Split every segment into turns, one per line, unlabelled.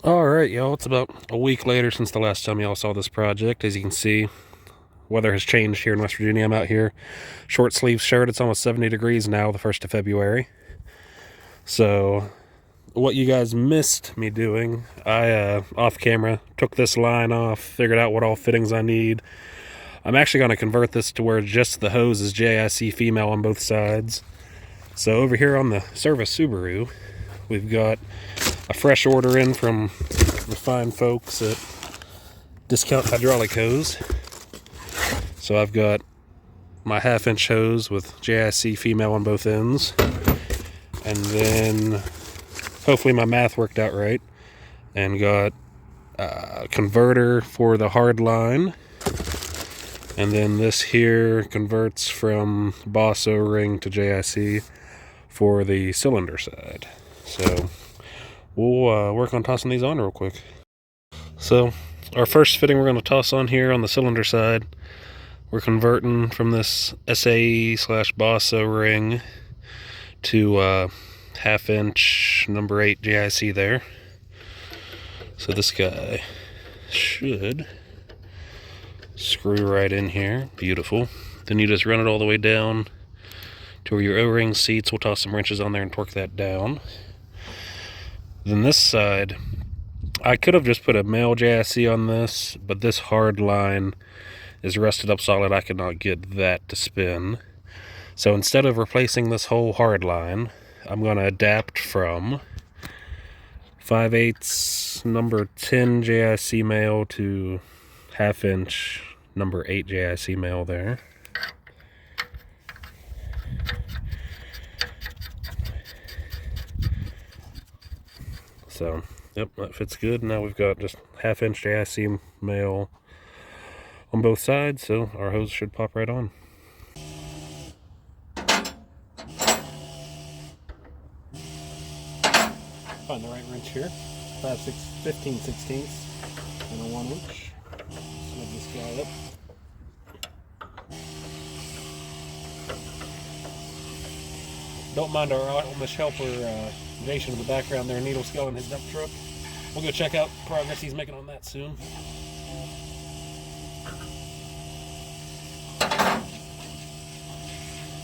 Alright, y'all, it's about a week later since the last time y'all saw this project. As you can see, weather has changed here in West Virginia. I'm out here, short sleeve shirt. It's almost 70 degrees now, the 1st of February. So, what you guys missed me doing, I, off camera, took this line off, figured out what all fittings I need. I'm actually going to convert this to where just the hose is JIC female on both sides. So, over here on the Service Subaru, we've got a fresh order in from the fine folks at Discount Hydraulic Hose. So I've got my 1/2-inch hose with JIC female on both ends, and then hopefully my math worked out right, and got a converter for the hard line, and then this here converts from Boss O-ring to JIC for the cylinder side. So we'll work on tossing these on real quick. So our first fitting we're going to toss on here on the cylinder side, we're converting from this SAE/Boss O-ring to 1/2-inch number 8 JIC there. So this guy should screw right in here. Beautiful. Then you just run it all the way down to where your O-ring seats. We'll toss some wrenches on there and torque that down. Then this side, I could have just put a male JIC on this, but this hard line is rusted up solid. I could not get that to spin. So instead of replacing this whole hard line, I'm going to adapt from 5/8 number 10 JIC male to 1/2-inch number 8 JIC male there. So, yep, that fits good. Now we've got just 1/2-inch JIC male on both sides, so our hose should pop right on. Find the right wrench here. 15/16 and a 1-inch. Snug this guy up. Don't mind our Amish helper Jason in the background there, needle scaling his dump truck. We'll go check out progress he's making on that soon.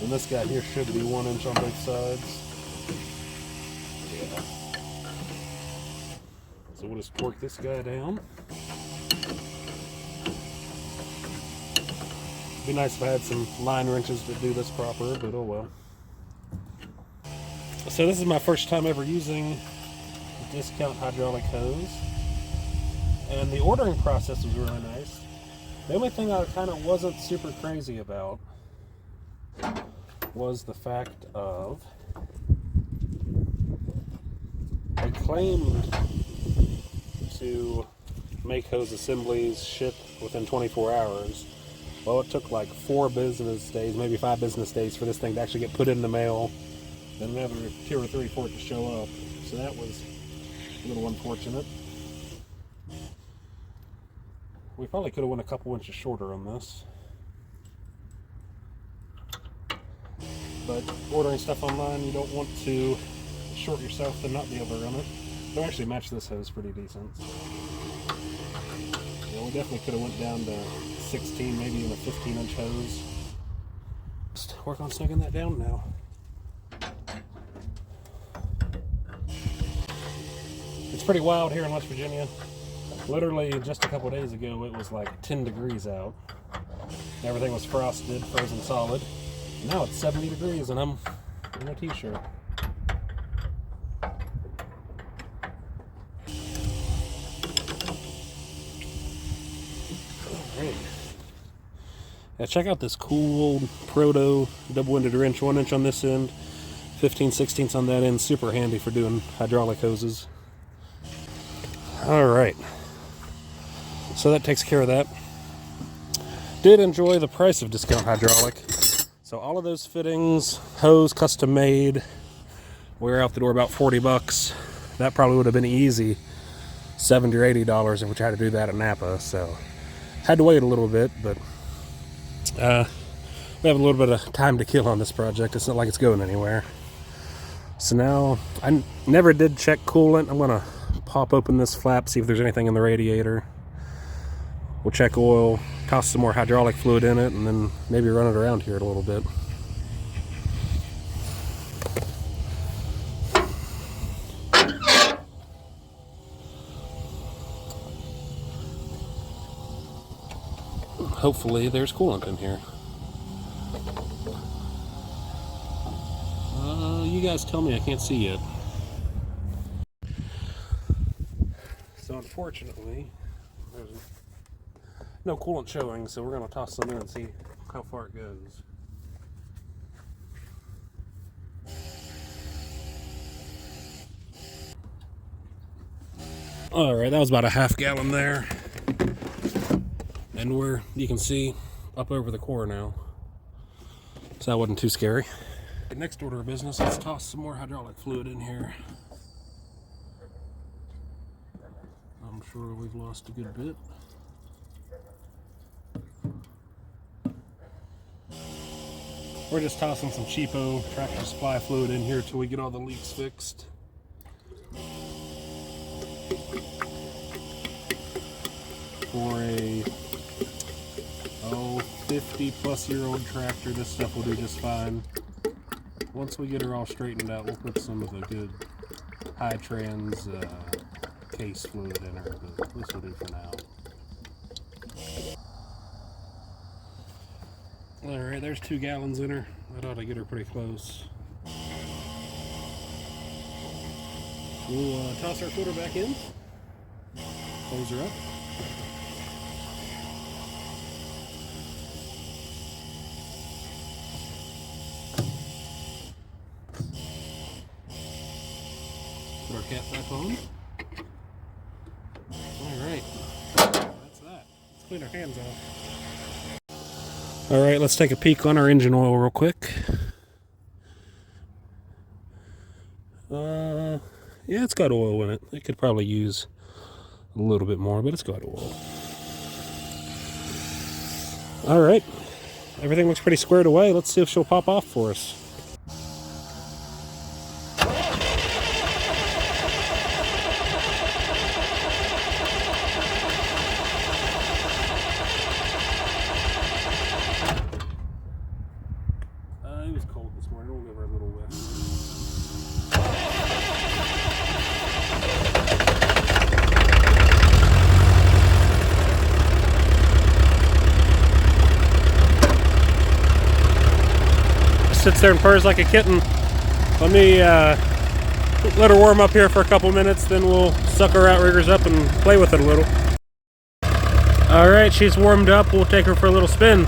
And this guy here should be 1-inch on both sides. Yeah. So we'll just torque this guy down. It'd be nice if I had some line wrenches to do this proper, but oh well. So this is my first time ever using Discount hydraulic hose, and the ordering process was really nice. The only thing I kind of wasn't super crazy about was the fact of I claimed to make hose assemblies ship within 24 hours. Well, it took like 4 business days, maybe 5 business days for this thing to actually get put in the mail, then another 2 or 3 for it to show up. So that was a little unfortunate. We probably could have went a couple inches shorter on this. But ordering stuff online, you don't want to short yourself and not be able to run it. It'll actually match this hose pretty decent. So. Yeah, we definitely could have went down to 16, maybe even a 15-inch hose. Just work on snugging that down now. It's pretty wild here in West Virginia. Literally just a couple days ago, it was like 10 degrees out. Everything was frosted, frozen solid. Now it's 70 degrees and I'm in a t-shirt. Alright. Yeah, check out this cool proto double-winded wrench. 1-inch on this end, 15/16 on that end. Super handy for doing hydraulic hoses. Alright. So that takes care of that. Did enjoy the price of Discount Hydraulic. So all of those fittings, hose custom made, we're out the door about 40 bucks. That probably would have been easy $70 or $80 if we tried to do that at Napa. So had to wait a little bit, but we have a little bit of time to kill on this project. It's not like it's going anywhere. So now I never did check coolant. I'm gonna pop open this flap, see if there's anything in the radiator. We'll check oil, toss some more hydraulic fluid in it, and then maybe run it around here a little bit. Hopefully there's coolant in here. You guys tell me, I can't see yet. So unfortunately, there's no coolant showing, so we're going to toss some in and see how far it goes. Alright, that was about a half gallon there. And you can see, up over the core now. So that wasn't too scary. The next order of business, let's toss some more hydraulic fluid in here. I'm sure we've lost a good bit. We're just tossing some cheapo Tractor Supply fluid in here till we get all the leaks fixed. For a 50-plus-year-old tractor, this stuff will do just fine. Once we get her all straightened out, we'll put some of the good high trans case fluid in her, but this will do for now. Alright, there's 2 gallons in her. That ought to get her pretty close. We'll toss our filter back in, close her up. Put our cap back on. Alright, that's that. Let's clean our hands off. Alright, let's take a peek on our engine oil real quick. Yeah, it's got oil in it. It could probably use a little bit more, but it's got oil. Alright, everything looks pretty squared away. Let's see if she'll pop off for us. It was cold this morning. We'll give her a little whiff. Sits there and purrs like a kitten. Let me let her warm up here for a couple minutes, then we'll suck our outriggers up and play with it a little. Alright, she's warmed up. We'll take her for a little spin.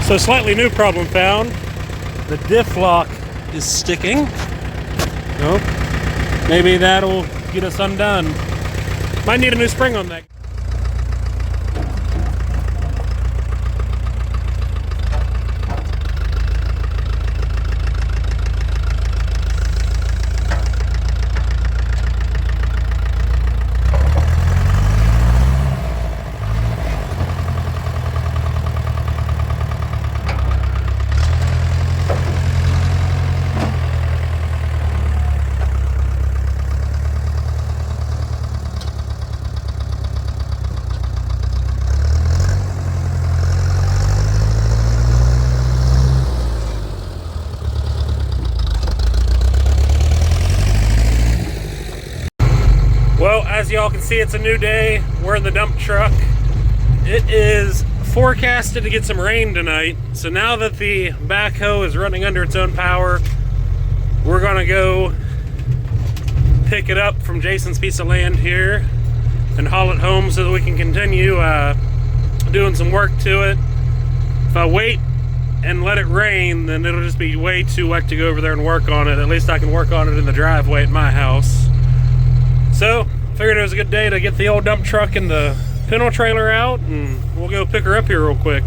So slightly new problem found. The diff lock is sticking. Nope. Maybe that'll get us undone. Might need a new spring on that. Well, as y'all can see, it's a new day. We're in the dump truck. It is forecasted to get some rain tonight. So now that the backhoe is running under its own power, we're gonna go pick it up from Jason's piece of land here and haul it home so that we can continue doing some work to it. If I wait and let it rain, then it'll just be way too wet to go over there and work on it. At least I can work on it in the driveway at my house. So, figured it was a good day to get the old dump truck and the pintle trailer out, and we'll go pick her up here real quick.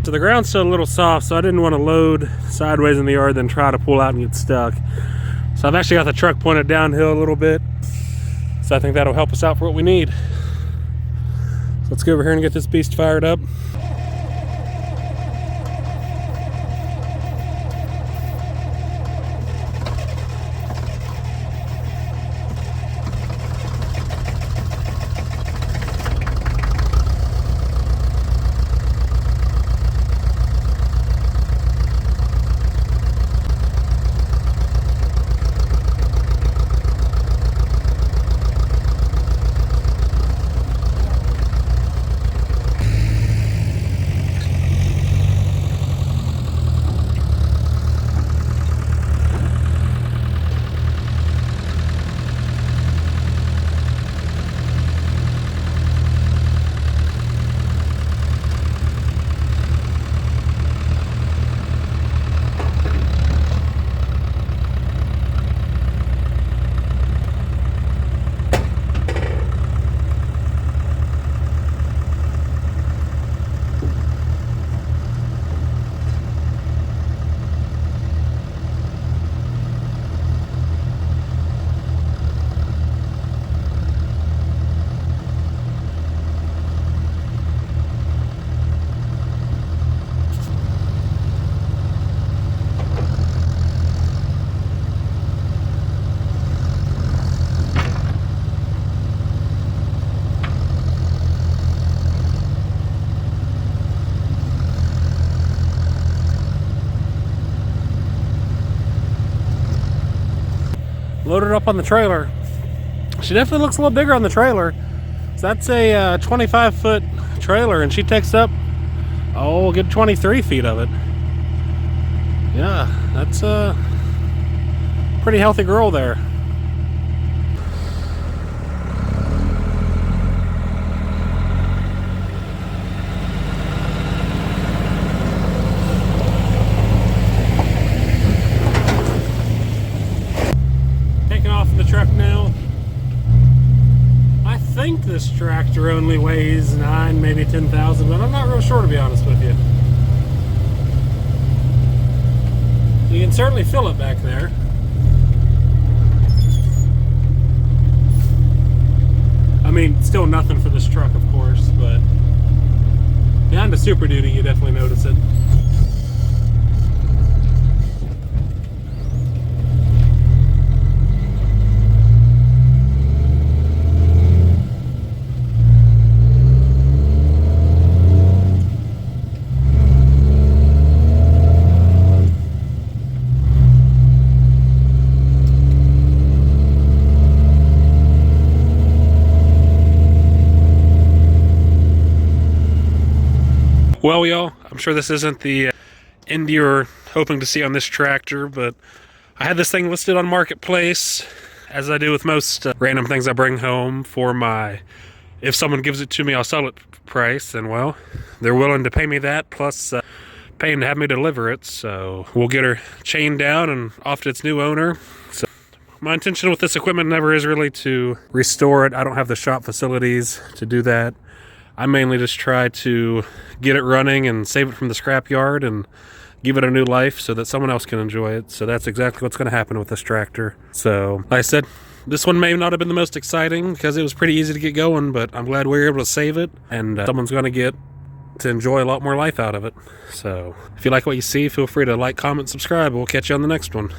So the ground's still a little soft, so I didn't want to load sideways in the yard then try to pull out and get stuck. So I've actually got the truck pointed downhill a little bit. So I think that'll help us out for what we need. So let's go over here and get this beast fired up. Loaded up on the trailer. She definitely looks a little bigger on the trailer. So that's a 25-foot trailer, and she takes up, oh, a good 23 feet of it. Yeah, that's a pretty healthy girl there. Truck now. I think this tractor only weighs 9, maybe 10,000, but I'm not real sure, to be honest with you. You can certainly feel it back there. I mean, still nothing for this truck, of course, but behind the Super Duty, you definitely notice it. Well, y'all, I'm sure this isn't the end you're hoping to see on this tractor, but I had this thing listed on Marketplace, as I do with most random things I bring home for my, if someone gives it to me, I'll sell it price, and well, they're willing to pay me that, plus paying to have me deliver it, so we'll get her chained down and off to its new owner. So my intention with this equipment never is really to restore it. I don't have the shop facilities to do that. I mainly just try to get it running and save it from the scrapyard and give it a new life so that someone else can enjoy it. So that's exactly what's going to happen with this tractor. So like I said, this one may not have been the most exciting because it was pretty easy to get going, but I'm glad we were able to save it, and someone's going to get to enjoy a lot more life out of it. So if you like what you see, feel free to like, comment, subscribe. We'll catch you on the next one.